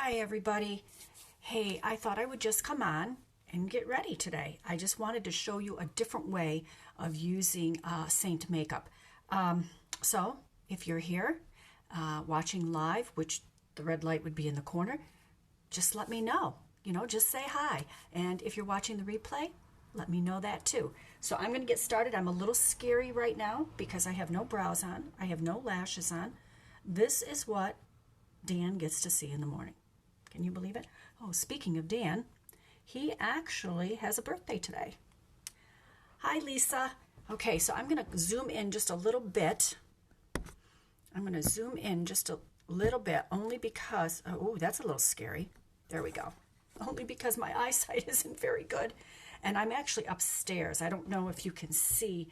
Hi, everybody. Hey, I thought I would just come on and get ready today. I just wanted to show you a different way of using Seint makeup. So, if you're here watching live, which the red light would be in the corner, just let me know. Just say hi. And if you're watching the replay, let me know that too. So I'm going to get started. I'm a little scary right now because I have no brows on. I have no lashes on. This is what Dan gets to see in the morning. Can you believe it? Oh, speaking of Dan, he actually has a birthday today. Hi, Lisa. Okay, so I'm going to zoom in just a little bit. I'm going to zoom in just a little bit only because, oh, that's a little scary. There we go. Only because my eyesight isn't very good. And I'm actually upstairs. I don't know if you can see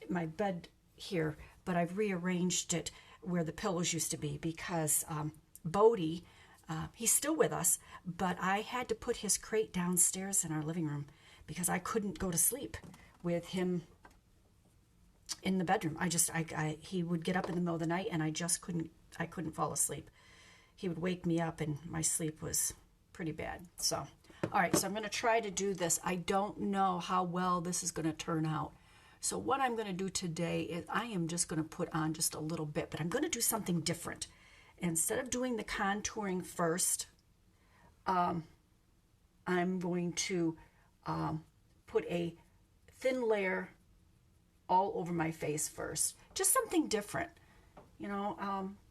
my bed here, but I've rearranged it where the pillows used to be because Bodie, he's still with us, but I had to put his crate downstairs in our living room because I couldn't go to sleep with him in the bedroom. He would get up in the middle of the night and I couldn't fall asleep. He would wake me up and my sleep was pretty bad. So, all right, so I'm going to try to do this. I don't know how well this is going to turn out. So what I'm going to do today is I am just going to put on just a little bit, but I'm going to do something different. Instead of doing the contouring first, I'm going to put a thin layer all over my face first. Just something different,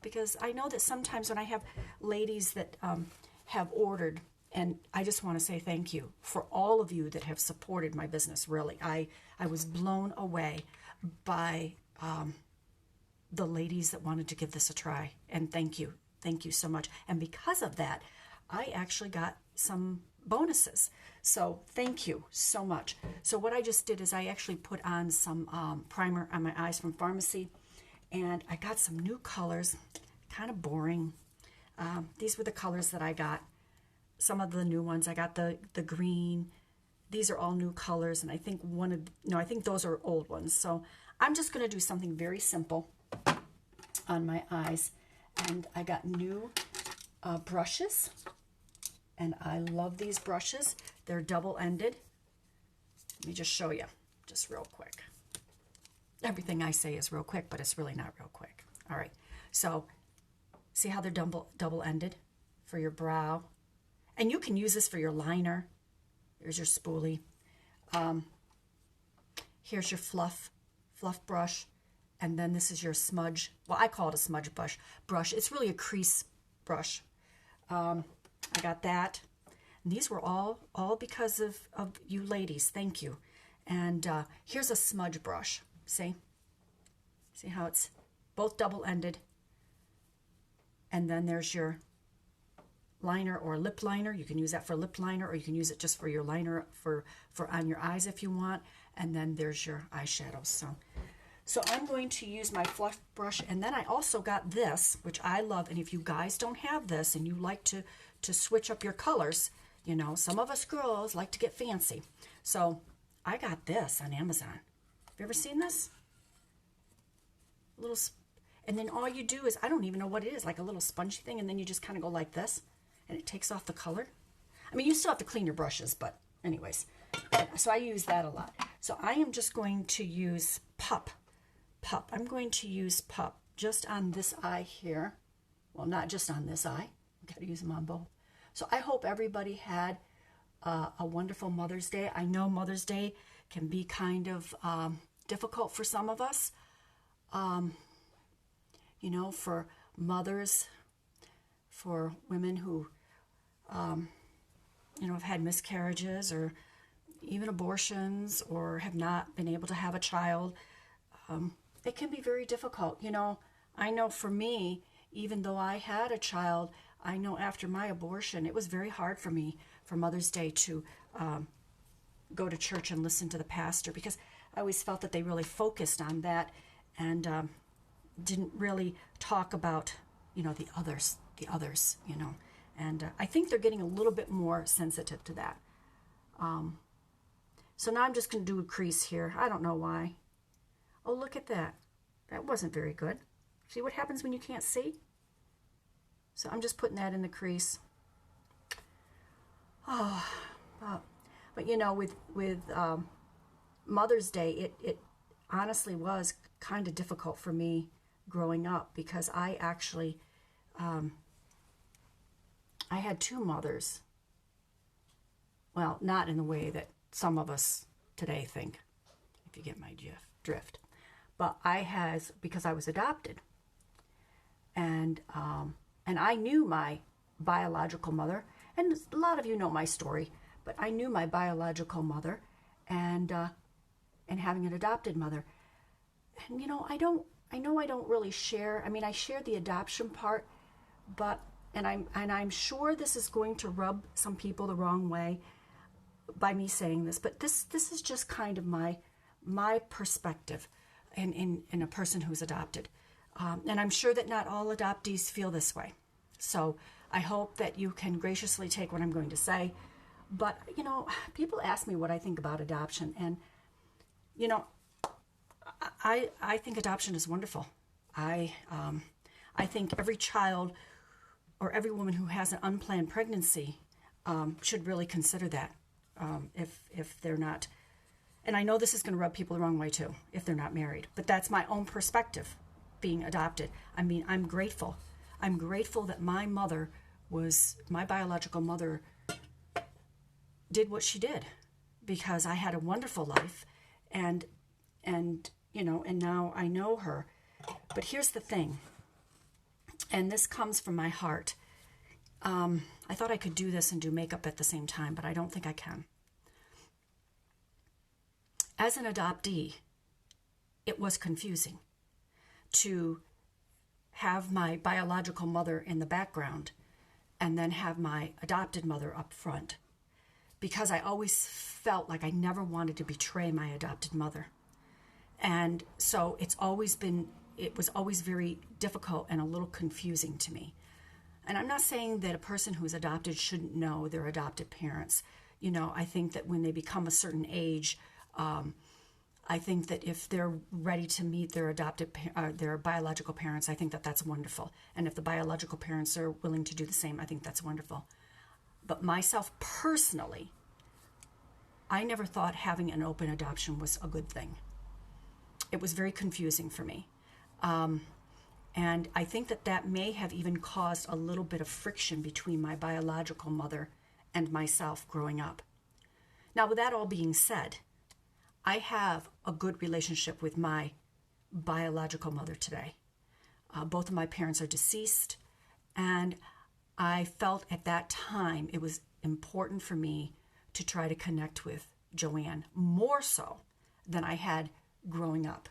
because I know that sometimes when I have ladies that have ordered, and I just want to say thank you for all of you that have supported my business, really. I was blown away by the ladies that wanted to give this a try, and thank you so much. And because of that, I actually got some bonuses, so thank you so much. So what I just did is I actually put on some primer on my eyes from Pharmacy, and I got some new colors, kind of boring. These were the colors that I got. Some of the new ones, I got the green. These are all new colors, and I think I think those are old ones. So I'm just going to do something very simple on my eyes. And I got new brushes, and I love these brushes. They're double-ended. Let me just show you, just real quick. Everything I say is real quick, but it's really not real quick. All right, so see how they're double-ended for your brow? And you can use this for your liner. Here's your spoolie. Here's your fluff brush. And then this is your smudge. Well, I call it a smudge brush. It's really a crease brush. I got that. And these were all because of you ladies. Thank you. And here's a smudge brush. See how it's both double-ended. And then there's your liner or lip liner. You can use that for lip liner, or you can use it just for your liner for on your eyes if you want. And then there's your eyeshadows. So I'm going to use my fluff brush, and then I also got this, which I love. And if you guys don't have this and you like to switch up your colors, some of us girls like to get fancy. So I got this on Amazon. Have you ever seen this? And then all you do is, I don't even know what it is, like a little spongy thing, and then you just kind of go like this, and it takes off the color. I mean, you still have to clean your brushes, but anyways. So I use that a lot. So I am just going to use Pup. I'm going to use Pup just on this eye here. Well, not just on this eye. I've got to use them on both. So I hope everybody had a wonderful Mother's Day. I know Mother's Day can be kind of difficult for some of us. For mothers, for women who, have had miscarriages or even abortions or have not been able to have a child. It can be very difficult. I know for me, even though I had a child, I know after my abortion, it was very hard for me for Mother's Day to go to church and listen to the pastor, because I always felt that they really focused on that and didn't really talk about, the others, and I think they're getting a little bit more sensitive to that. So now I'm just going to do a crease here. I don't know why. Oh, look at that. That wasn't very good. See what happens when you can't see? So I'm just putting that in the crease. But you know, with Mother's Day, it honestly was kind of difficult for me growing up because I actually I had two mothers. Well, not in the way that some of us today think, if you get my drift. But I had, because I was adopted, and I knew my biological mother, and a lot of you know my story, but I knew my biological mother, and having an adopted mother, and you know I don't really share. I mean, I share the adoption part, but I'm sure this is going to rub some people the wrong way by me saying this, but this is just kind of my perspective in a person who's adopted. And I'm sure that not all adoptees feel this way. So I hope that you can graciously take what I'm going to say. But, you know, people ask me what I think about adoption. And, you know, I think adoption is wonderful. I think every child or every woman who has an unplanned pregnancy should really consider that if they're not. And I know this is going to rub people the wrong way too, if they're not married. But that's my own perspective, being adopted. I mean, I'm grateful. I'm grateful that my biological mother did what she did, because I had a wonderful life, and you know, and now I know her. But here's the thing, and this comes from my heart. I thought I could do this and do makeup at the same time, but I don't think I can. As an adoptee, it was confusing to have my biological mother in the background and then have my adopted mother up front, because I always felt like I never wanted to betray my adopted mother. And so it was always very difficult and a little confusing to me. And I'm not saying that a person who's adopted shouldn't know their adopted parents. You know, I think that when they become a certain age, I think that if they're ready to meet their their biological parents, I think that that's wonderful. And if the biological parents are willing to do the same, I think that's wonderful. But myself personally, I never thought having an open adoption was a good thing. It was very confusing for me. And I think that may have even caused a little bit of friction between my biological mother and myself growing up. Now, with that all being said, I have a good relationship with my biological mother today. Both of my parents are deceased, and I felt at that time it was important for me to try to connect with Joanne more so than I had growing up.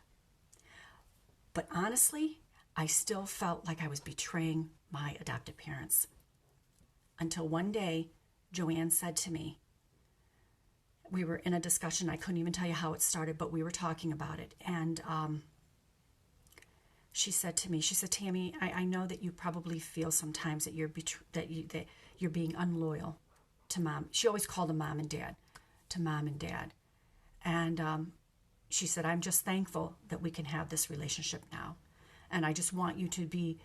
But honestly, I still felt like I was betraying my adopted parents. Until one day, Joanne said to me, we were in a discussion, I couldn't even tell you how it started, but we were talking about it. And she said to me, Tammy, I know that you probably feel sometimes that you're being unloyal to Mom. She always called them Mom and Dad, to Mom and Dad. And she said, I'm just thankful that we can have this relationship now. And I just want you to be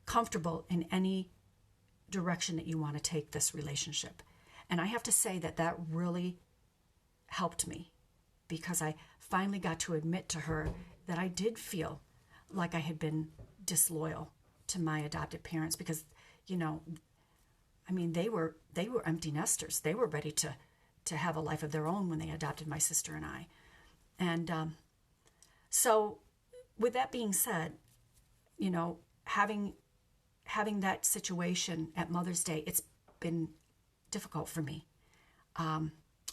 comfortable in any direction that you want to take this relationship. And I have to say that really helped me, because I finally got to admit to her that I did feel like I had been disloyal to my adopted parents, because, you know, I mean, they were empty nesters. They were ready to have a life of their own when they adopted my sister and I. And so with that being said, you know, having that situation at Mother's Day, it's been difficult for me.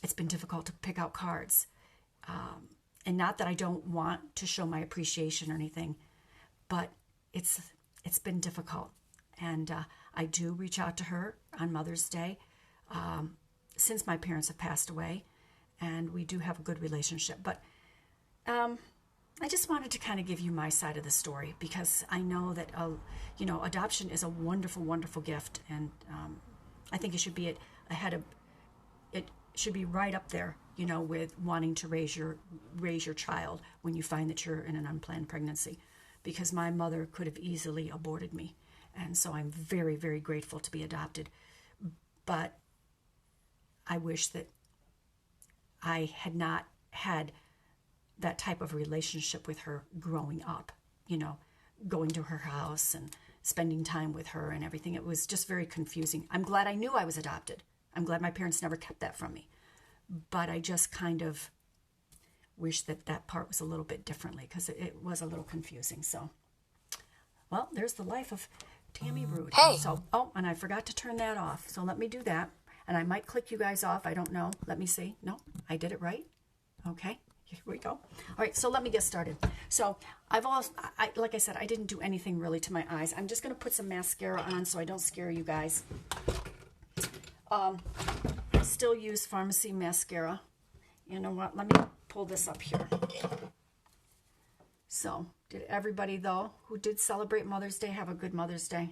It's been difficult to pick out cards. And not that I don't want to show my appreciation or anything, but it's been difficult. And I do reach out to her on Mother's Day since my parents have passed away, and we do have a good relationship. But I just wanted to kind of give you my side of the story, because I know that, you know, adoption is a wonderful, wonderful gift. And I think it should be it should be right up there, you know, with wanting to raise your child when you find that you're in an unplanned pregnancy, because my mother could have easily aborted me. And so I'm very, very grateful to be adopted. But I wish that I had not had that type of relationship with her growing up, going to her house and spending time with her and everything. It was just very confusing. I'm glad I knew I was adopted. I'm glad my parents never kept that from me. But I just kind of wish that part was a little bit differently, because it was a little confusing. So, well, there's the life of Tammy Rude. Hey. So, and I forgot to turn that off. So let me do that. And I might click you guys off. I don't know. Let me see. No, I did it right. Okay. Here we go. All right, so let me get started. So like I said, I didn't do anything really to my eyes. I'm just going to put some mascara on so I don't scare you guys. I still use pharmacy mascara. You know what? Let me pull this up here. So, did everybody, though, who did celebrate Mother's Day have a good Mother's Day?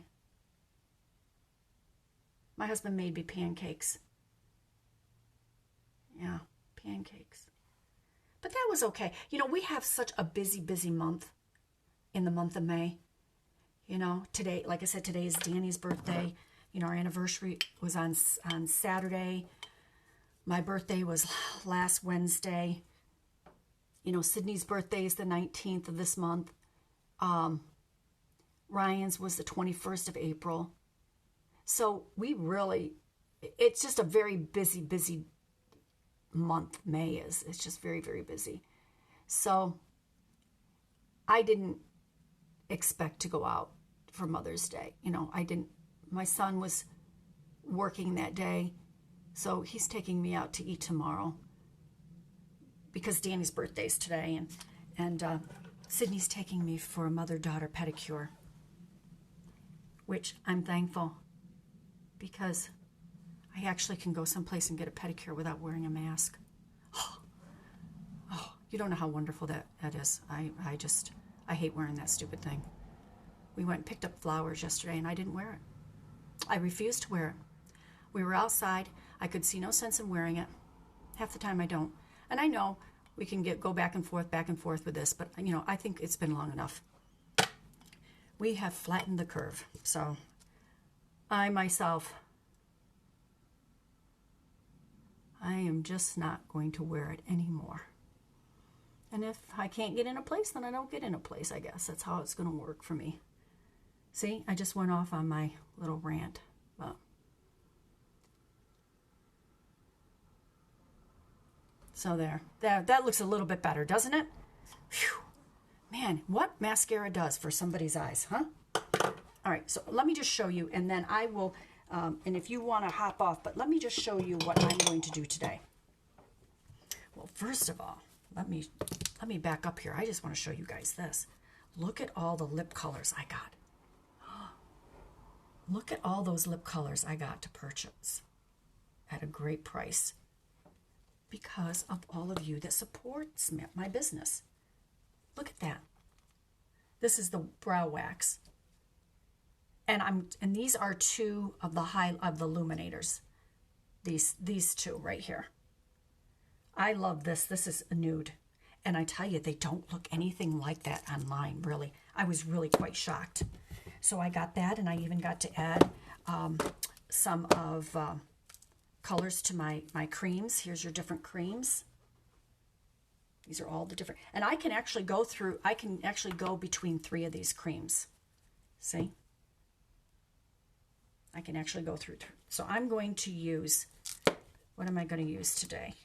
My husband made me pancakes. Yeah, pancakes. But that was okay. We have such a busy, busy month in the month of May. Today, like I said, today is Danny's birthday. Our anniversary was on Saturday. My birthday was last Wednesday. Sydney's birthday is the 19th of this month. Ryan's was the 21st of April. So it's just a very busy, busy month. May is. It's just very, very busy. So I didn't expect to go out for Mother's Day. I didn't. My son was working that day, so he's taking me out to eat tomorrow because Danny's birthday is today, and Sydney's taking me for a mother-daughter pedicure, which I'm thankful, because I actually can go someplace and get a pedicure without wearing a mask. Oh, you don't know how wonderful that is. I hate wearing that stupid thing. We went and picked up flowers yesterday, and I didn't wear it. I refused to wear it. We were outside. I could see no sense in wearing it. Half the time I don't. And I know we can go back and forth with this, but, I think it's been long enough. We have flattened the curve. So I myself, I am just not going to wear it anymore. And if I can't get in a place, then I don't get in a place, I guess. That's how it's going to work for me. See, I just went off on my little rant. But so there. That looks a little bit better, doesn't it? Phew. Man, what mascara does for somebody's eyes, huh? All right, so let me just show you, and then I will, and if you want to hop off, but let me just show you what I'm going to do today. Well, first of all, let me back up here. I just want to show you guys this. Look at all the lip colors I got. Look at all those lip colors I got to purchase at a great price because of all of you that supports my business. Look at that. This is the brow wax. And these are two of the illuminators. These two right here. I love this. This is a nude. And I tell you, they don't look anything like that online, really. I was really quite shocked. So I got that, and I even got to add some of colors to my creams. Here's your different creams. These are all the different, and I can actually go between 3 of these creams. See? I can actually go through. So I'm going to use, what am I going to use today?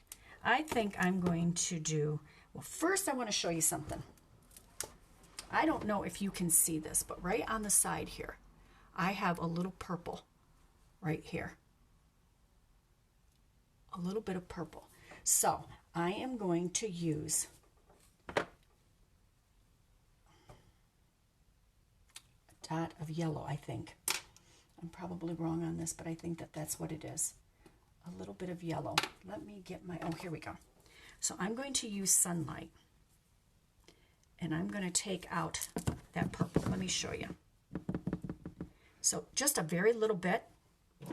I think I'm going to do, well, first I want to show you something. I don't know if you can see this, but right on the side here, I have a little purple right here. A little bit of purple. So I am going to use a dot of yellow, I think. I'm probably wrong on this, but I think that's what it is. A little bit of yellow. Let me get here we go. So I'm going to use Sunlight. And I'm going to take out that purple. Let me show you. So just a very little bit.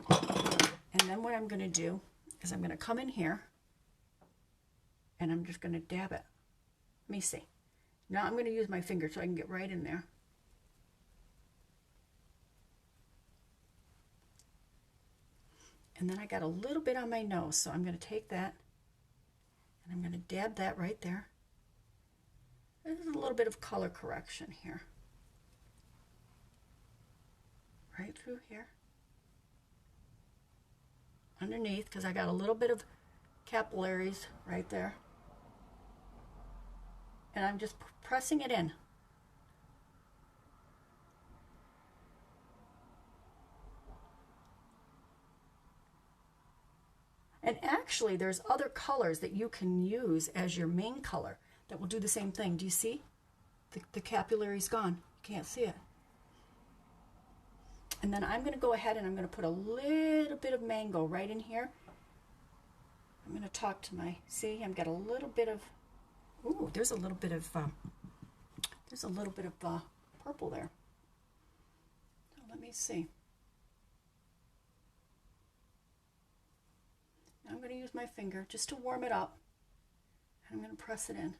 And then what I'm going to do is I'm going to come in here and I'm just going to dab it. Let me see. Now I'm going to use my finger so I can get right in there. And then I got a little bit on my nose, so I'm going to take that and I'm going to dab that right there. There's a little bit of color correction here. Right through here. Underneath, because I got a little bit of capillaries right there. And I'm just pressing it in. And actually, there's other colors that you can use as your main color that will do the same thing. Do you see? The capillary's gone. You can't see it. And then I'm going to go ahead and I'm going to put a little bit of mango right in here. I'm going to talk to my, see, I've got a little bit of, ooh, there's a little bit of purple there. So let me see. I'm going to use my finger just to warm it up. And I'm going to press it in.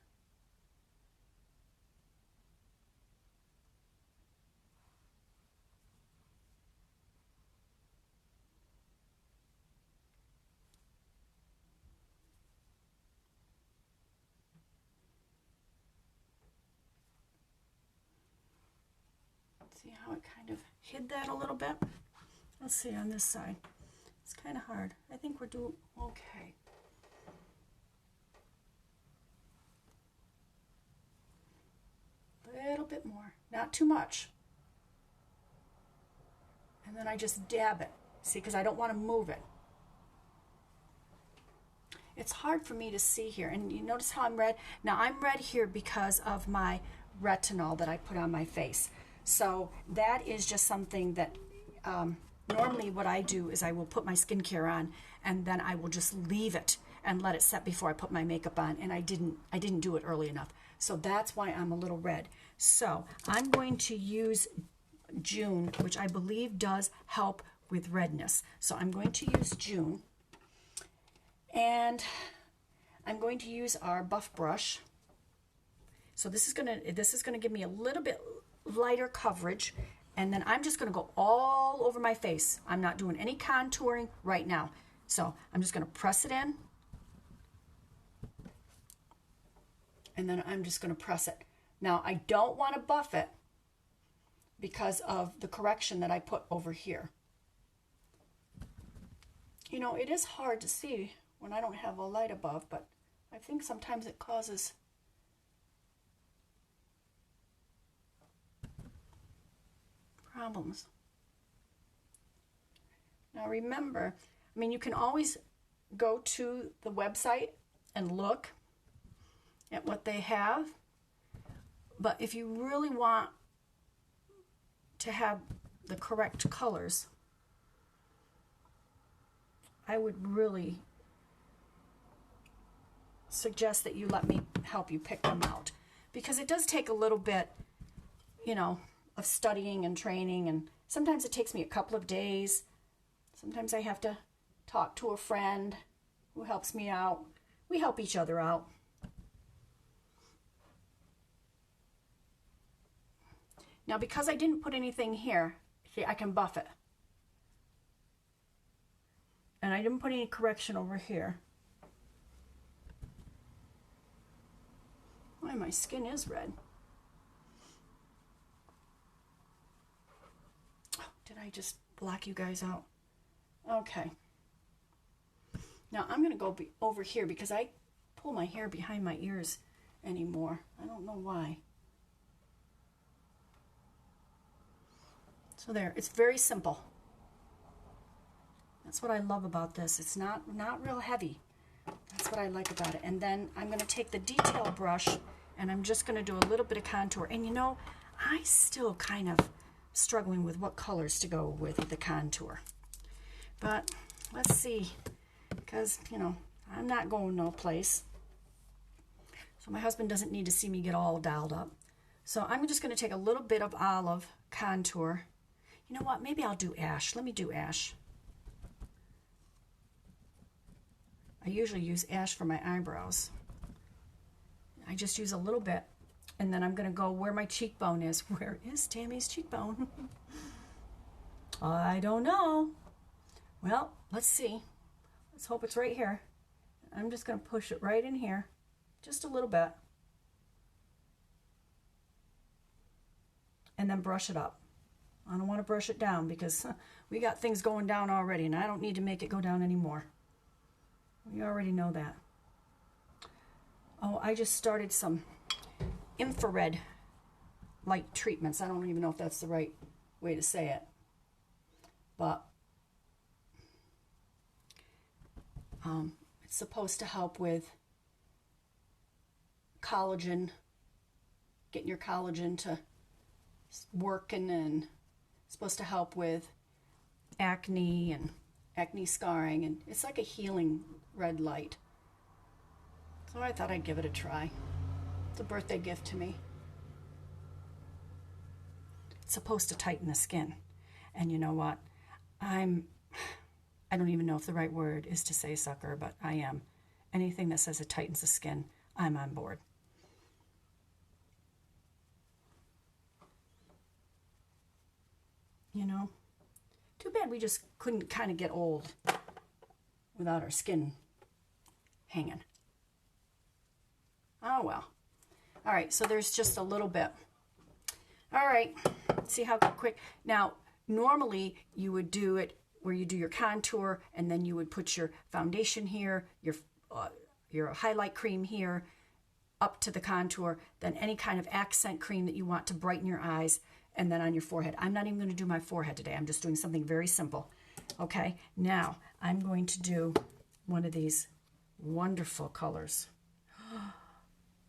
See how it kind of hid that a little bit? Let's see on this side. It's kind of hard. I think we're doing okay. A little bit more, not too much. And then I just dab it. See, because I don't want to move it. It's hard for me to see here. And you notice how I'm red? Now I'm red here because of my retinol that I put on my face. So that is just something that normally what I do is I will put my skincare on and then I will just leave it and let it set before I put my makeup on, and I didn't do it early enough. So that's why I'm a little red. So I'm going to use June, which I believe does help with redness. So I'm going to use June, and I'm going to use our buff brush. So this is gonna give me a little bit lighter coverage, and then I'm just going to go all over my face. I'm not doing any contouring right now. So I'm just going to press it in, and then I'm just going to press it. Now I don't want to buff it because of the correction that I put over here. You know, it is hard to see when I don't have a light above, but I think sometimes it causes problems. Now remember, I mean, you can always go to the website and look at what they have, but if you really want to have the correct colors, I would really suggest that you let me help you pick them out, because it does take a little bit, you know, of studying and training, and sometimes it takes me a couple of days. Sometimes I have to talk to a friend who helps me out. We help each other out. Now, because I didn't put anything here, see, I can buff it. And I didn't put any correction over here. Why, my skin is red. Oh, did I just block you guys out? Okay. Now I'm going to go over here because I pull my hair behind my ears anymore. I don't know why. So there, it's very simple. That's what I love about this. It's not real heavy. That's what I like about it. And then I'm going to take the detail brush and I'm just going to do a little bit of contour. And you know, I still kind of struggling with what colors to go with the contour. But let's see, because, you know, I'm not going no place. So my husband doesn't need to see me get all dialed up. So I'm just going to take a little bit of olive contour. You know what? Maybe I'll do ash. Let me do ash. I usually use ash for my eyebrows. I just use a little bit. And then I'm going to go where my cheekbone is. Where is Tammy's cheekbone? I don't know. Well, let's see. Let's hope it's right here. I'm just going to push it right in here, just a little bit. And then brush it up. I don't want to brush it down because we got things going down already, and I don't need to make it go down anymore. We already know that. Oh, I just started some infrared light treatments. I don't even know if that's the right way to say it. But it's supposed to help with collagen, getting your collagen to working, and it's supposed to help with acne and acne scarring, and it's like a healing red light. So I thought I'd give it a try. It's a birthday gift to me. It's supposed to tighten the skin. And you know what? I don't even know if the right word is to say sucker, but I am. Anything that says it tightens the skin, I'm on board. You know, too bad we just couldn't kind of get old without our skin hanging. Oh well. All right, so there's just a little bit. All right, see how quick. Now, normally you would do it where you do your contour, and then you would put your foundation here, your highlight cream here, up to the contour, then any kind of accent cream that you want to brighten your eyes, and then on your forehead. I'm not even going to do my forehead today. I'm just doing something very simple. Okay, now I'm going to do one of these wonderful colors.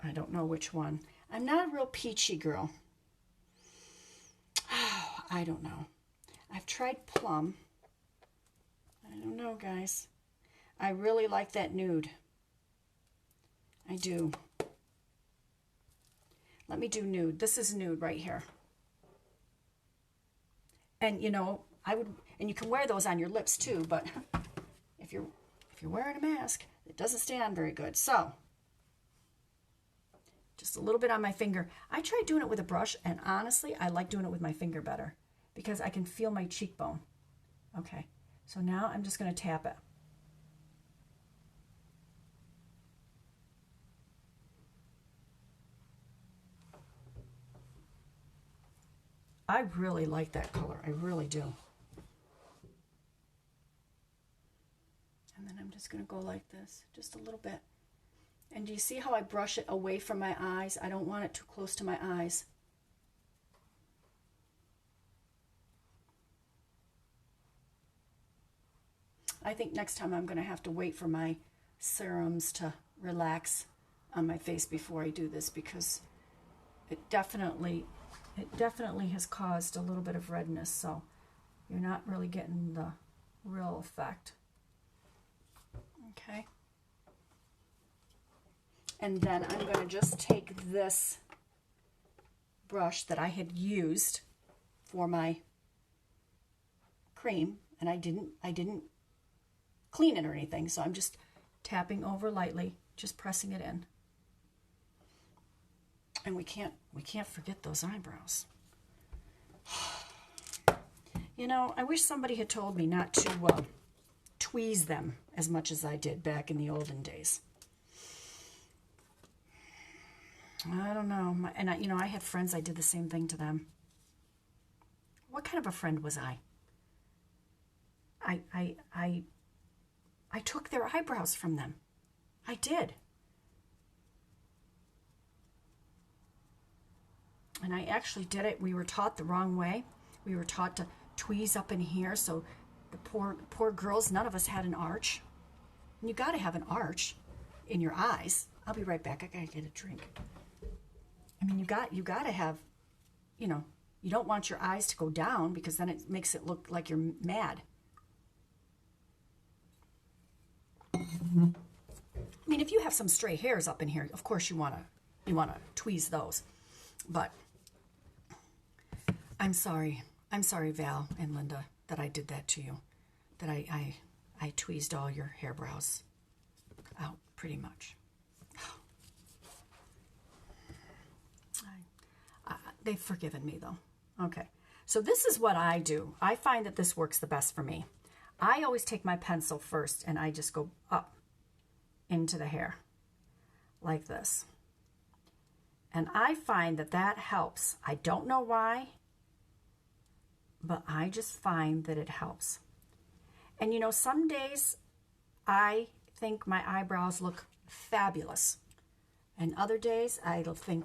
I don't know which one. I'm not a real peachy girl. Oh, I don't know. I've tried plum. I don't know, guys. I really like that nude. I do. Let me do nude. This is nude right here. And you know, and you can wear those on your lips too, but if you're wearing a mask, it doesn't stay on very good. So, just a little bit on my finger. I tried doing it with a brush, and honestly, I like doing it with my finger better because I can feel my cheekbone. Okay, so now I'm just going to tap it. I really like that color. I really do. And then I'm just going to go like this, just a little bit. And do you see how I brush it away from my eyes? I don't want it too close to my eyes. I think next time I'm going to have to wait for my serums to relax on my face before I do this, because it definitely has caused a little bit of redness, so you're not really getting the real effect. Okay. And then I'm going to just take this brush that I had used for my cream, and I didn't clean it or anything, so I'm just tapping over lightly, just pressing it in. And we can't forget those eyebrows. You know, I wish somebody had told me not to tweeze them as much as I did back in the olden days. I don't know. And I had friends, I did the same thing to them. What kind of a friend was I? I took their eyebrows from them. I did. And I actually did it. We were taught the wrong way. We were taught to tweeze up in here, so the poor girls, none of us had an arch. And you got to have an arch in your eyes. I'll be right back. I got to get a drink. I mean, you got to have, you know, you don't want your eyes to go down because then it makes it look like you're mad. I mean, if you have some stray hairs up in here, of course you want to tweeze those. But I'm sorry, Val and Linda, that I did that to you. That I tweezed all your hair brows out, pretty much. They've forgiven me, though. Okay, so this is what I do. I find that this works the best for me. I always take my pencil first and I just go up into the hair like this. And I find that that helps. I don't know why, but I just find that it helps. And you know, some days I think my eyebrows look fabulous. And other days I'll think,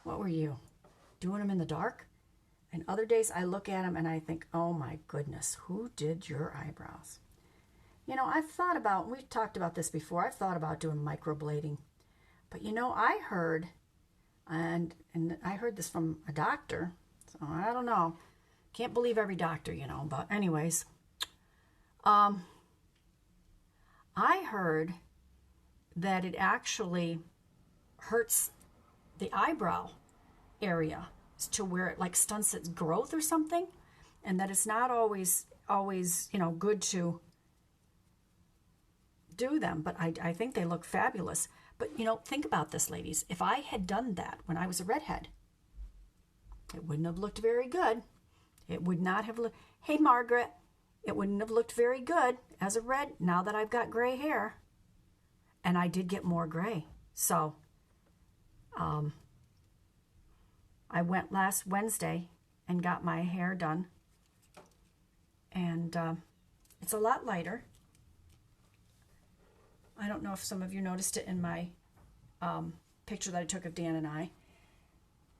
what were you doing them in the dark? And other days I look at them and I think, oh my goodness, who did your eyebrows? You know, I've thought about, we've talked about this before, I've thought about doing microblading. But you know, I heard, and I heard this from a doctor, so I don't know. Can't believe every doctor, you know, but anyways. I heard that it actually hurts the eyebrow area to where it like stunts its growth or something, and that it's not always, you know, good to do them, but I think they look fabulous. But, you know, think about this, ladies. If I had done that when I was a redhead, it wouldn't have looked very good. It would not have looked, hey, Margaret, it wouldn't have looked very good as a red now that I've got gray hair. And I did get more gray. So, I went last Wednesday and got my hair done. And it's a lot lighter. I don't know if some of you noticed it in my picture that I took of Dan and I.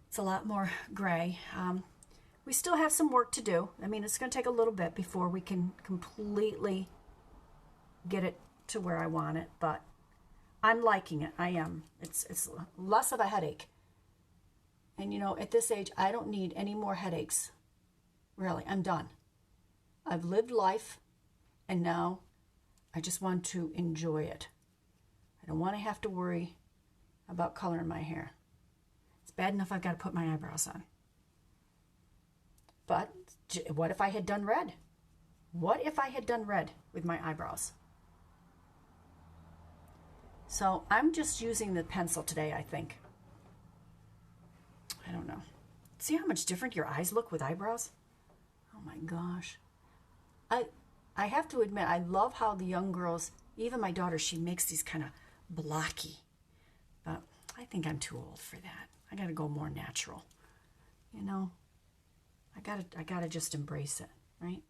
It's a lot more gray. We still have some work to do. I mean, it's going to take a little bit before we can completely get it to where I want it, but I'm liking it. I am. It's less of a headache. And you know, at this age, I don't need any more headaches. Really, I'm done. I've lived life, and now I just want to enjoy it. I don't want to have to worry about coloring my hair. It's bad enough I've got to put my eyebrows on. But what if I had done red? What if I had done red with my eyebrows? So I'm just using the pencil today, I think. I don't know. See how much different your eyes look with eyebrows? Oh my gosh. I have to admit, I love how the young girls, even my daughter, she makes these kind of blocky. But I think I'm too old for that. I got to go more natural. You know, I gotta just embrace it, right?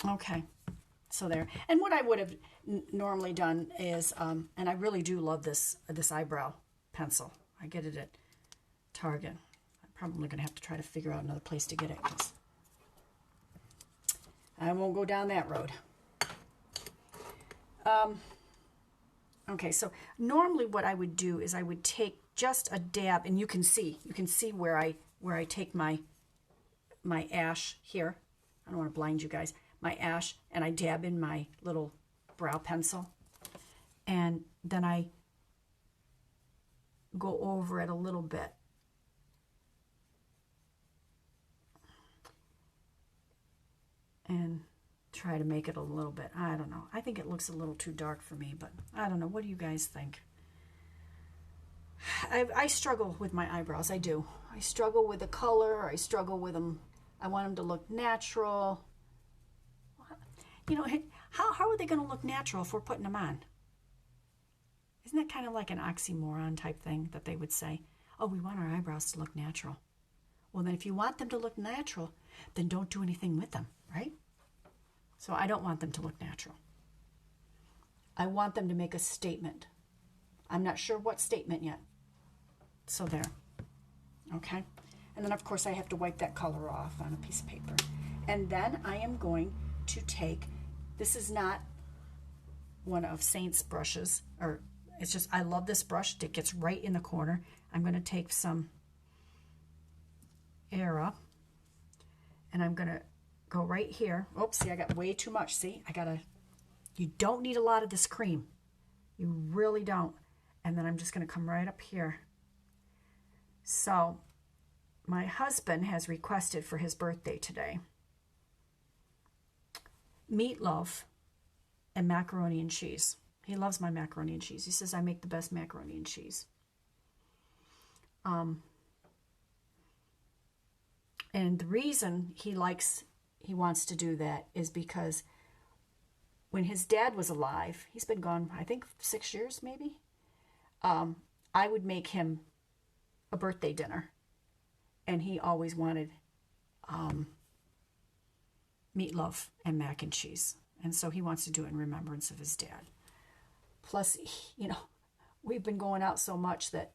Okay, so there. And what I would have normally done is, and I really do love this eyebrow pencil. I get it at Target. I'm probably gonna have to try to figure out another place to get it, because I won't go down that road. Okay, so normally what I would do is I would take just a dab, and you can see where I take my ash here. I don't want to blind you guys. My ash, and I dab in my little brow pencil, and then I go over it a little bit. And try to make it a little bit, I don't know. I think it looks a little too dark for me, but I don't know. What do you guys think? I struggle with my eyebrows. I do. I struggle with the color. I struggle with them. I want them to look natural. You know, how are they going to look natural if we're putting them on? Isn't that kind of like an oxymoron type thing that they would say? Oh, we want our eyebrows to look natural. Well, then if you want them to look natural, then don't do anything with them, right? So I don't want them to look natural. I want them to make a statement. I'm not sure what statement yet. So there. Okay? And then, of course, I have to wipe that color off on a piece of paper. And then I am going to take, this is not one of Seint's brushes, or it's just, I love this brush. It gets right in the corner. I'm going to take some Era, and I'm going to go right here. Oops, see, I got way too much. See, you don't need a lot of this cream. You really don't. And then I'm just going to come right up here. So my husband has requested for his birthday today meatloaf and macaroni and cheese. He loves my macaroni and cheese. He says I make the best macaroni and cheese. And the reason he likes he wants to do that is because when his dad was alive, he's been gone, I think, 6 years maybe, I would make him a birthday dinner. And he always wanted meatloaf and mac and cheese. And so he wants to do it in remembrance of his dad. Plus, you know, we've been going out so much that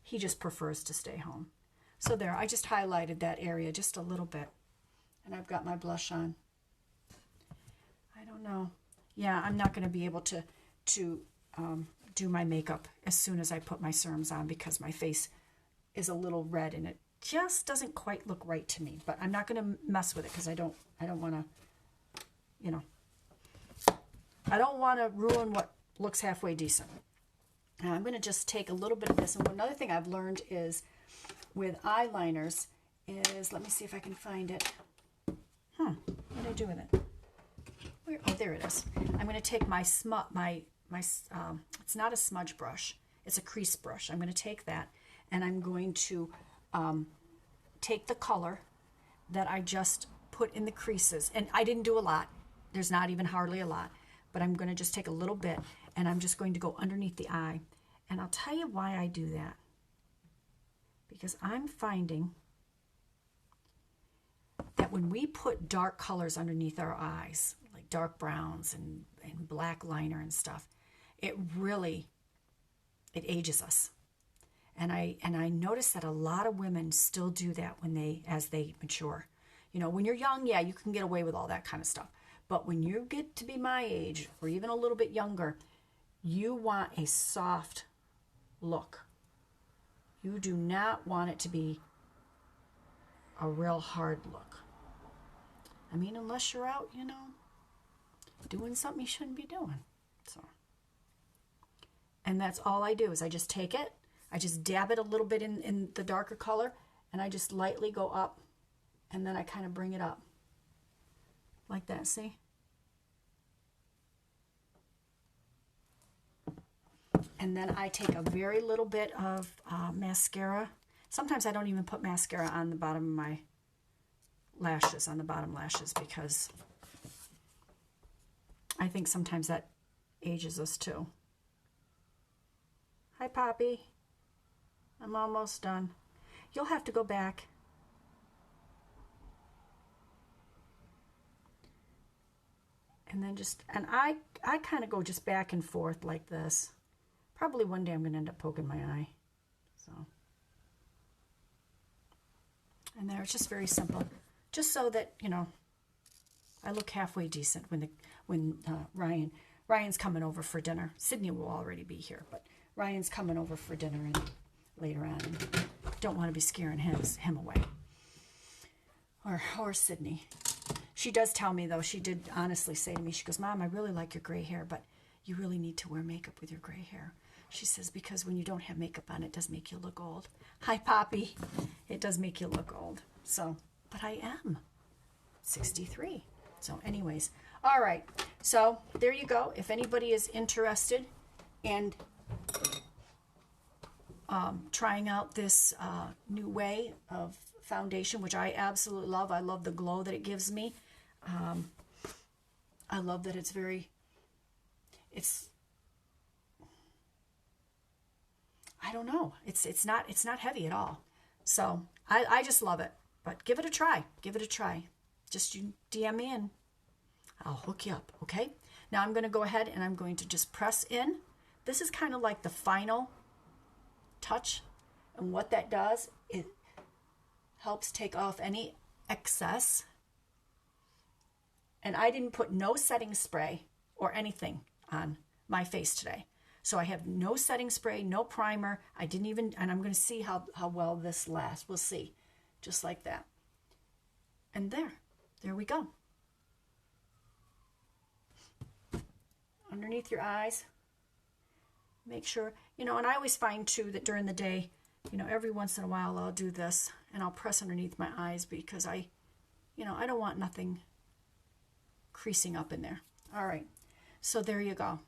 he just prefers to stay home. So there, I just highlighted that area just a little bit. And I've got my blush on. I don't know. Yeah, I'm not going to be able to do my makeup as soon as I put my serums on because my face is a little red and it just doesn't quite look right to me. But I'm not going to mess with it because I don't want to, you know, I don't want to ruin what looks halfway decent. Now I'm going to just take a little bit of this. And another thing I've learned is with eyeliners is, let me see if I can find it. What did I do with it? Where? Oh, there it is. I'm going to take my it's not a smudge brush. It's a crease brush. I'm going to take that and I'm going to take the color that I just put in the creases. And I didn't do a lot. There's not even hardly a lot. But I'm going to just take a little bit and I'm just going to go underneath the eye. And I'll tell you why I do that. Because I'm finding that when we put dark colors underneath our eyes, like dark browns and black liner and stuff, it ages us. And I notice that a lot of women still do that as they mature. You know, when you're young, yeah, you can get away with all that kind of stuff. But when you get to be my age or even a little bit younger, you want a soft look. You do not want it to be a real hard look. I mean, unless you're out, you know, doing something you shouldn't be doing. So, and that's all I do is I just take it, I just dab it a little bit in the darker color, and I just lightly go up, and then I kind of bring it up. Like that, see? And then I take a very little bit of mascara. Sometimes I don't even put mascara on the bottom of my lashes, on the bottom lashes, because I think sometimes that ages us too. Hi, Poppy. I'm almost done. You'll have to go back. And then I kind of go just back and forth like this. Probably one day I'm going to end up poking my eye. So, and there, it's just very simple. Just so that, you know, I look halfway decent when Ryan's coming over for dinner. Sydney will already be here, but Ryan's coming over for dinner and later on. And don't want to be scaring him away. Or Sydney. She does tell me, though, she did honestly say to me, she goes, Mom, I really like your gray hair, but you really need to wear makeup with your gray hair. She says, because when you don't have makeup on, it does make you look old. Hi, Poppy. It does make you look old. So, but I am 63. So anyways, all right. So there you go. If anybody is interested in trying out this new way of foundation, which I absolutely love. I love the glow that it gives me. I love that it's I don't know. It's not heavy at all. So I just love it. But give it a try. Give it a try. Just you DM me and I'll hook you up. Okay. Now I'm going to go ahead and I'm going to just press in. This is kind of like the final touch. And what that does, it helps take off any excess. And I didn't put no setting spray or anything on my face today. So I have no setting spray, no primer. I didn't even, and I'm going to see how well this lasts. We'll see. Just like that. And there we go. Underneath your eyes. Make sure, you know, and I always find too that during the day, you know, every once in a while I'll do this and I'll press underneath my eyes because I don't want nothing creasing up in there. All right. So there you go.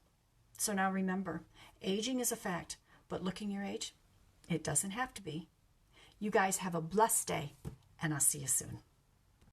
So now remember, aging is a fact, but looking your age, it doesn't have to be. You guys have a blessed day, and I'll see you soon.